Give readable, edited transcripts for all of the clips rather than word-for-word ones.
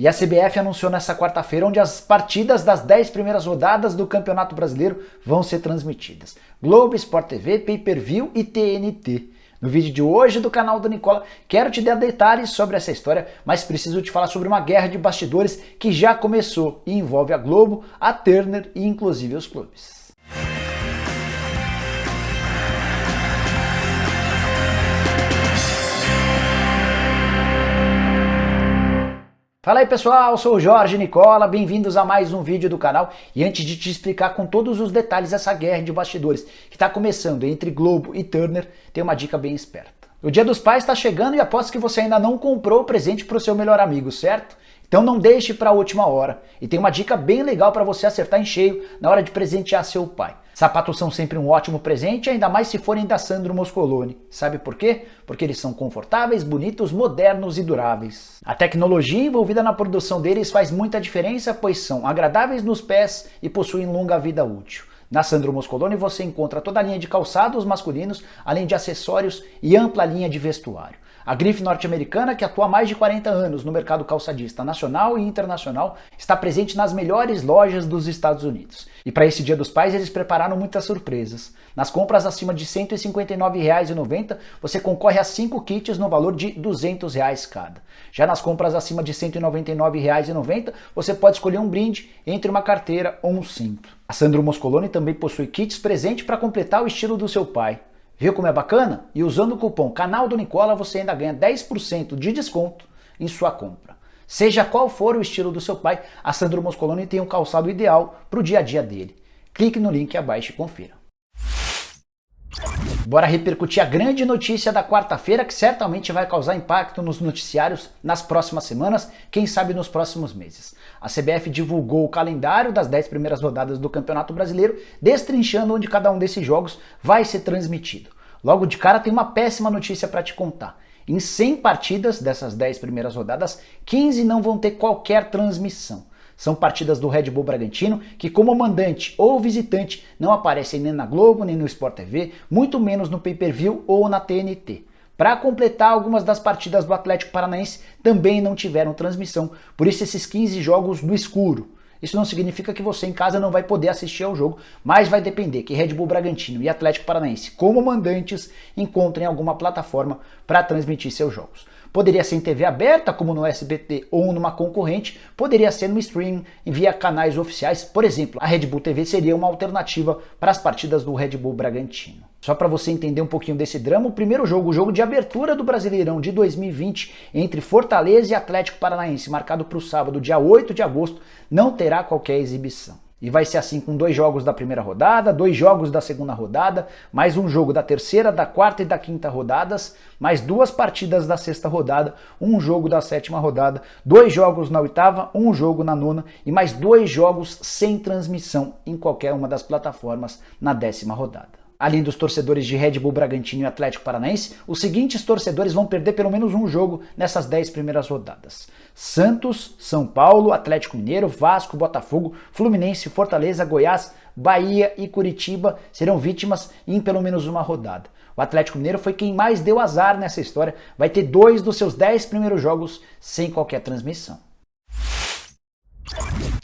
E a CBF anunciou nessa quarta-feira onde as partidas das 10 primeiras rodadas do Campeonato Brasileiro vão ser transmitidas. Globo, Sport TV, Pay-Per-View e TNT. No vídeo de hoje do canal do Nicola, quero te dar detalhes sobre essa história, mas preciso te falar sobre uma guerra de bastidores que já começou e envolve a Globo, a Turner e inclusive os clubes. Fala aí pessoal, sou o Jorge Nicola, bem-vindos a mais um vídeo do canal. E antes de te explicar com todos os detalhes essa guerra de bastidores que está começando entre Globo e Turner, tem uma dica bem esperta. O Dia dos Pais está chegando e aposto que você ainda não comprou o presente para o seu melhor amigo, certo? Então não deixe para a última hora. E tem uma dica bem legal para você acertar em cheio na hora de presentear seu pai. Sapatos são sempre um ótimo presente, ainda mais se forem da Sandro Moscoloni. Sabe por quê? Porque eles são confortáveis, bonitos, modernos e duráveis. A tecnologia envolvida na produção deles faz muita diferença, pois são agradáveis nos pés e possuem longa vida útil. Na Sandro Moscoloni você encontra toda a linha de calçados masculinos, além de acessórios e ampla linha de vestuário. A grife norte-americana, que atua há mais de 40 anos no mercado calçadista nacional e internacional, está presente nas melhores lojas dos Estados Unidos. E para esse Dia dos Pais eles prepararam muitas surpresas. Nas compras acima de R$ 159,90 você concorre a 5 kits no valor de R$ 200 cada. Já nas compras acima de R$ 199,90 você pode escolher um brinde entre uma carteira ou um cinto. A Sandro Moscoloni também possui kits presente para completar o estilo do seu pai. Viu como é bacana? E usando o cupom Canal do Nicola você ainda ganha 10% de desconto em sua compra. Seja qual for o estilo do seu pai, a Sandro Moscoloni tem um calçado ideal para o dia a dia dele. Clique no link abaixo e confira. Bora repercutir a grande notícia da quarta-feira que certamente vai causar impacto nos noticiários nas próximas semanas, quem sabe nos próximos meses. A CBF divulgou o calendário das 10 primeiras rodadas do Campeonato Brasileiro, destrinchando onde cada um desses jogos vai ser transmitido. Logo de cara tem uma péssima notícia para te contar. Em 100 partidas dessas 10 primeiras rodadas, 15 não vão ter qualquer transmissão. São partidas do Red Bull Bragantino que, como mandante ou visitante, não aparecem nem na Globo, nem no Sport TV, muito menos no Pay-Per-View ou na TNT. Para completar, algumas das partidas do Atlético Paranaense também não tiveram transmissão, por isso esses 15 jogos no escuro. Isso não significa que você em casa não vai poder assistir ao jogo, mas vai depender que Red Bull Bragantino e Atlético Paranaense, como mandantes, encontrem alguma plataforma para transmitir seus jogos. Poderia ser em TV aberta, como no SBT ou numa concorrente, poderia ser no streaming via canais oficiais. Por exemplo, a Red Bull TV seria uma alternativa para as partidas do Red Bull Bragantino. Só para você entender um pouquinho desse drama, o primeiro jogo, o jogo de abertura do Brasileirão de 2020 entre Fortaleza e Atlético Paranaense, marcado para o sábado, dia 8 de agosto, não terá qualquer exibição. E vai ser assim com 2 jogos da primeira rodada, 2 jogos da segunda rodada, mais um jogo da terceira, da quarta e da quinta rodadas, mais 2 partidas da sexta rodada, um jogo da sétima rodada, 2 jogos na oitava, um jogo na nona e mais 2 jogos sem transmissão em qualquer uma das plataformas na 10ª rodada. Além dos torcedores de Red Bull Bragantino e Atlético Paranaense, os seguintes torcedores vão perder pelo menos um jogo nessas 10 primeiras rodadas. Santos, São Paulo, Atlético Mineiro, Vasco, Botafogo, Fluminense, Fortaleza, Goiás, Bahia e Curitiba serão vítimas em pelo menos uma rodada. O Atlético Mineiro foi quem mais deu azar nessa história, vai ter 2 dos seus 10 primeiros jogos sem qualquer transmissão.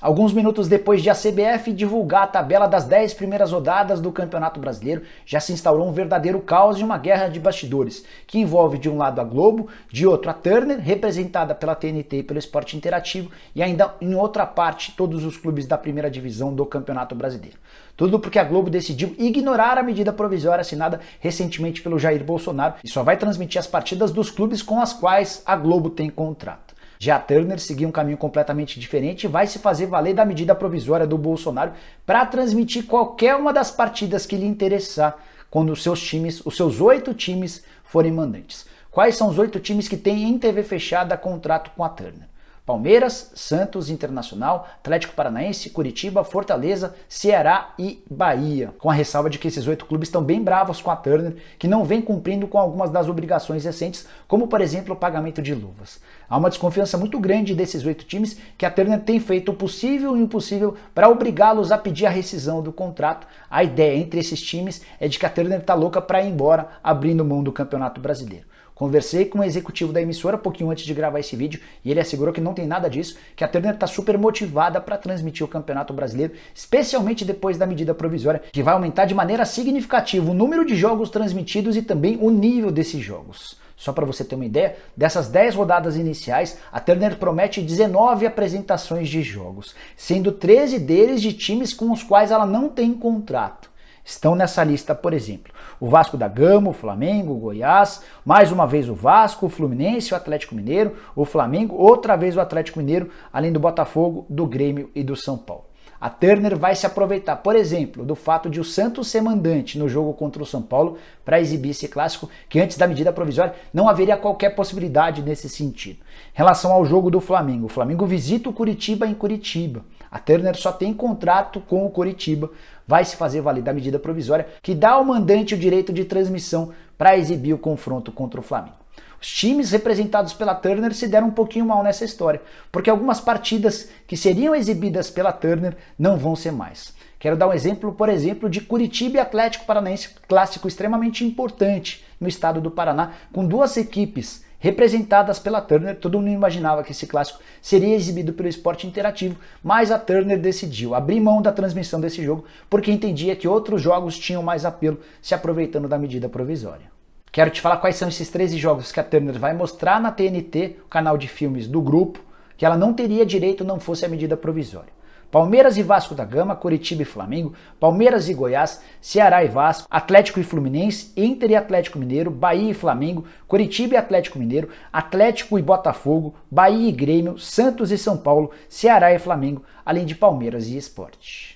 Alguns minutos depois de a CBF divulgar a tabela das 10 primeiras rodadas do Campeonato Brasileiro, já se instaurou um verdadeiro caos e uma guerra de bastidores, que envolve de um lado a Globo, de outro a Turner, representada pela TNT e pelo Esporte Interativo, e ainda em outra parte todos os clubes da primeira divisão do Campeonato Brasileiro. Tudo porque a Globo decidiu ignorar a medida provisória assinada recentemente pelo Jair Bolsonaro e só vai transmitir as partidas dos clubes com as quais a Globo tem contrato. Já a Turner seguiu um caminho completamente diferente e vai se fazer valer da medida provisória do Bolsonaro para transmitir qualquer uma das partidas que lhe interessar quando os seus 8 times forem mandantes. Quais são os 8 times que têm em TV fechada contrato com a Turner? Palmeiras, Santos, Internacional, Atlético Paranaense, Curitiba, Fortaleza, Ceará e Bahia. Com a ressalva de que esses 8 clubes estão bem bravos com a Turner, que não vem cumprindo com algumas das obrigações recentes, como por exemplo o pagamento de luvas. Há uma desconfiança muito grande desses 8 times que a Turner tem feito o possível e o impossível para obrigá-los a pedir a rescisão do contrato. A ideia entre esses times é de que a Turner está louca para ir embora, abrindo mão do Campeonato Brasileiro. Conversei com o executivo da emissora pouquinho antes de gravar esse vídeo e ele assegurou que não tem nada disso, que a Turner está super motivada para transmitir o Campeonato Brasileiro, especialmente depois da medida provisória, que vai aumentar de maneira significativa o número de jogos transmitidos e também o nível desses jogos. Só para você ter uma ideia, dessas 10 rodadas iniciais, a Turner promete 19 apresentações de jogos, sendo 13 deles de times com os quais ela não tem contrato. Estão nessa lista, por exemplo, o Vasco da Gama, o Flamengo, o Goiás, mais uma vez o Vasco, o Fluminense, o Atlético Mineiro, o Flamengo, outra vez o Atlético Mineiro, além do Botafogo, do Grêmio e do São Paulo. A Turner vai se aproveitar, por exemplo, do fato de o Santos ser mandante no jogo contra o São Paulo para exibir esse clássico, que antes da medida provisória não haveria qualquer possibilidade nesse sentido. Em relação ao jogo do Flamengo, o Flamengo visita o Coritiba em Curitiba. A Turner só tem contrato com o Coritiba, vai se fazer valer da medida provisória que dá ao mandante o direito de transmissão para exibir o confronto contra o Flamengo. Os times representados pela Turner se deram um pouquinho mal nessa história, porque algumas partidas que seriam exibidas pela Turner não vão ser mais. Quero dar um exemplo, por exemplo, de Curitiba e Atlético Paranaense, clássico extremamente importante no estado do Paraná, com duas equipes representadas pela Turner. Todo mundo imaginava que esse clássico seria exibido pelo Esporte Interativo, mas a Turner decidiu abrir mão da transmissão desse jogo porque entendia que outros jogos tinham mais apelo, se aproveitando da medida provisória. Quero te falar quais são esses 13 jogos que a Turner vai mostrar na TNT, o canal de filmes do grupo, que ela não teria direito não fosse a medida provisória. Palmeiras e Vasco da Gama, Coritiba e Flamengo, Palmeiras e Goiás, Ceará e Vasco, Atlético e Fluminense, Inter e Atlético Mineiro, Bahia e Flamengo, Coritiba e Atlético Mineiro, Atlético e Botafogo, Bahia e Grêmio, Santos e São Paulo, Ceará e Flamengo, além de Palmeiras e Sport.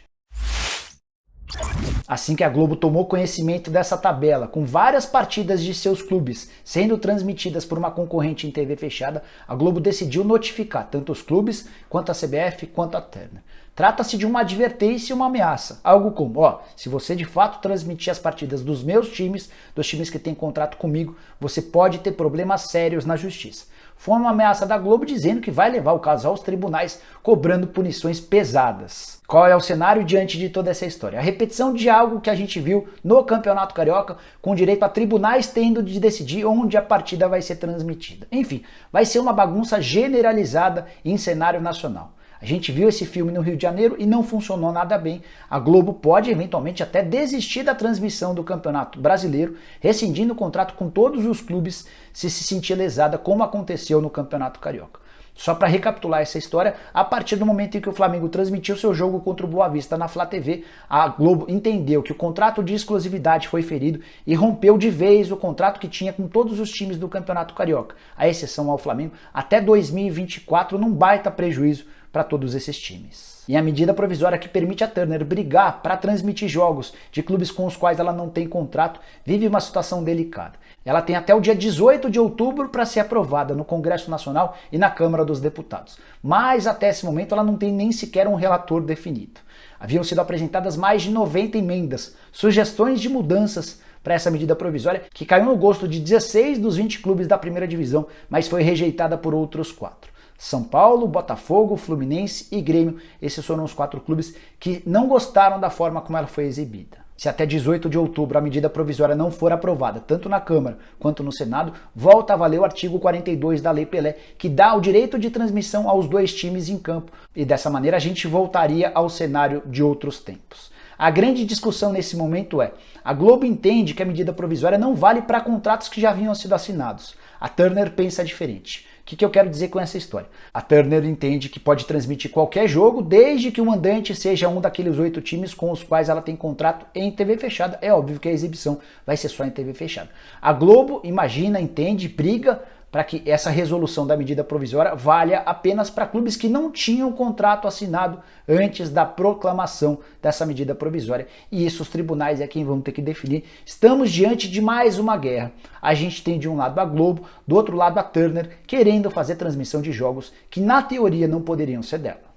Assim que a Globo tomou conhecimento dessa tabela, com várias partidas de seus clubes sendo transmitidas por uma concorrente em TV fechada, a Globo decidiu notificar tanto os clubes, quanto a CBF, quanto a Turner. Trata-se de uma advertência e uma ameaça, algo como, se você de fato transmitir as partidas dos meus times, dos times que têm contrato comigo, você pode ter problemas sérios na justiça. Foi uma ameaça da Globo dizendo que vai levar o caso aos tribunais, cobrando punições pesadas. Qual é o cenário diante de toda essa história? A repetição de algo que a gente viu no Campeonato Carioca, com direito a tribunais tendo de decidir onde a partida vai ser transmitida. Enfim, vai ser uma bagunça generalizada em cenário nacional. A gente viu esse filme no Rio de Janeiro e não funcionou nada bem. A Globo pode eventualmente até desistir da transmissão do Campeonato Brasileiro, rescindindo o contrato com todos os clubes se sentir lesada, como aconteceu no Campeonato Carioca. Só para recapitular essa história, a partir do momento em que o Flamengo transmitiu seu jogo contra o Boa Vista na Flá TV, a Globo entendeu que o contrato de exclusividade foi ferido e rompeu de vez o contrato que tinha com todos os times do Campeonato Carioca, à exceção ao Flamengo, até 2024, num baita prejuízo para todos esses times. E a medida provisória que permite a Turner brigar para transmitir jogos de clubes com os quais ela não tem contrato vive uma situação delicada. Ela tem até o dia 18 de outubro para ser aprovada no Congresso Nacional e na Câmara dos Deputados. Mas até esse momento ela não tem nem sequer um relator definido. Haviam sido apresentadas mais de 90 emendas, sugestões de mudanças para essa medida provisória, que caiu no gosto de 16 dos 20 clubes da primeira divisão, mas foi rejeitada por outros 4. São Paulo, Botafogo, Fluminense e Grêmio, esses foram os 4 clubes que não gostaram da forma como ela foi exibida. Se até 18 de outubro a medida provisória não for aprovada, tanto na Câmara quanto no Senado, volta a valer o artigo 42 da Lei Pelé, que dá o direito de transmissão aos 2 times em campo, e dessa maneira a gente voltaria ao cenário de outros tempos. A grande discussão nesse momento é, a Globo entende que a medida provisória não vale para contratos que já haviam sido assinados. A Turner pensa diferente. O que eu quero dizer com essa história? A Turner entende que pode transmitir qualquer jogo, desde que o mandante seja um daqueles 8 times com os quais ela tem contrato em TV fechada. É óbvio que a exibição vai ser só em TV fechada. A Globo imagina, entende, briga para que essa resolução da medida provisória valha apenas para clubes que não tinham contrato assinado antes da proclamação dessa medida provisória. E isso os tribunais é quem vão ter que definir. Estamos diante de mais uma guerra. A gente tem de um lado a Globo, do outro lado a Turner, querendo fazer transmissão de jogos que na teoria não poderiam ser dela.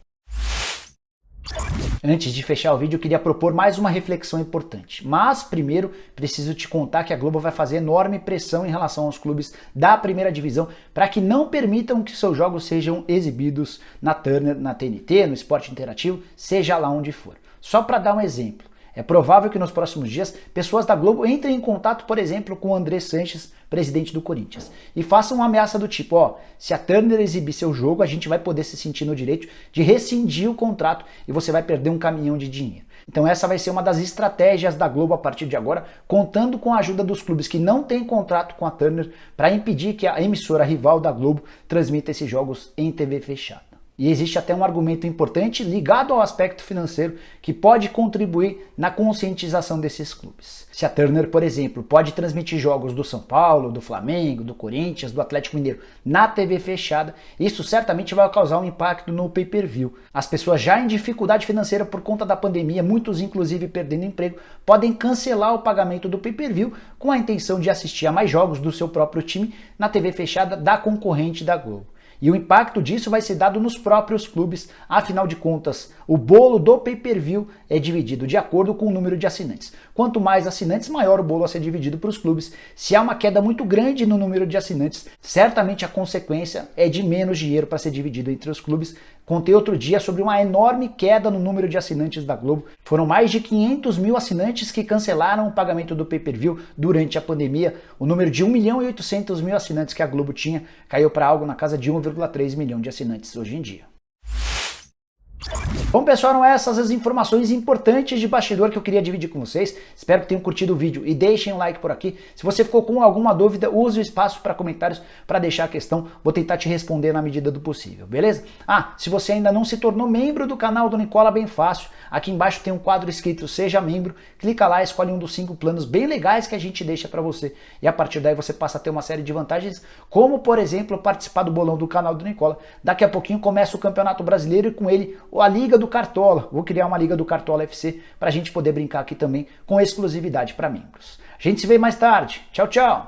Antes de fechar o vídeo, eu queria propor mais uma reflexão importante. Mas, primeiro, preciso te contar que a Globo vai fazer enorme pressão em relação aos clubes da primeira divisão para que não permitam que seus jogos sejam exibidos na Turner, na TNT, no Esporte Interativo, seja lá onde for. Só para dar um exemplo, É provável que nos próximos dias pessoas da Globo entrem em contato, por exemplo, com o André Sanches, presidente do Corinthians, e façam uma ameaça do tipo, ó, se a Turner exibir seu jogo, a gente vai poder se sentir no direito de rescindir o contrato e você vai perder um caminhão de dinheiro. Então essa vai ser uma das estratégias da Globo a partir de agora, contando com a ajuda dos clubes que não têm contrato com a Turner para impedir que a emissora rival da Globo transmita esses jogos em TV fechada. E existe até um argumento importante ligado ao aspecto financeiro que pode contribuir na conscientização desses clubes. Se a Turner, por exemplo, pode transmitir jogos do São Paulo, do Flamengo, do Corinthians, do Atlético Mineiro na TV fechada, isso certamente vai causar um impacto no pay-per-view. As pessoas já em dificuldade financeira por conta da pandemia, muitos inclusive perdendo emprego, podem cancelar o pagamento do pay-per-view com a intenção de assistir a mais jogos do seu próprio time na TV fechada da concorrente da Globo. E o impacto disso vai ser dado nos próprios clubes, afinal de contas, o bolo do pay-per-view é dividido de acordo com o número de assinantes. Quanto mais assinantes, maior o bolo a ser dividido para os clubes. Se há uma queda muito grande no número de assinantes, certamente a consequência é de menos dinheiro para ser dividido entre os clubes. Contei outro dia sobre uma enorme queda no número de assinantes da Globo. Foram mais de 500 mil assinantes que cancelaram o pagamento do pay-per-view durante a pandemia. O número de 1.800.000 assinantes que a Globo tinha caiu para algo na casa de 1,3 milhão de assinantes hoje em dia. Bom, pessoal, eram essas as informações importantes de bastidor que eu queria dividir com vocês. Espero que tenham curtido o vídeo e deixem um like por aqui. Se você ficou com alguma dúvida, use o espaço para comentários para deixar a questão. Vou tentar te responder na medida do possível, beleza? Se você ainda não se tornou membro do canal do Nicola, bem fácil. Aqui embaixo tem um quadro escrito Seja Membro. Clica lá, escolhe um dos 5 planos bem legais que a gente deixa para você. E a partir daí você passa a ter uma série de vantagens, como, por exemplo, participar do bolão do canal do Nicola. Daqui a pouquinho começa o Campeonato Brasileiro e com ele a Liga do Cartola. Vou criar uma Liga do Cartola FC para a gente poder brincar aqui também com exclusividade para membros. A gente se vê mais tarde. Tchau, tchau!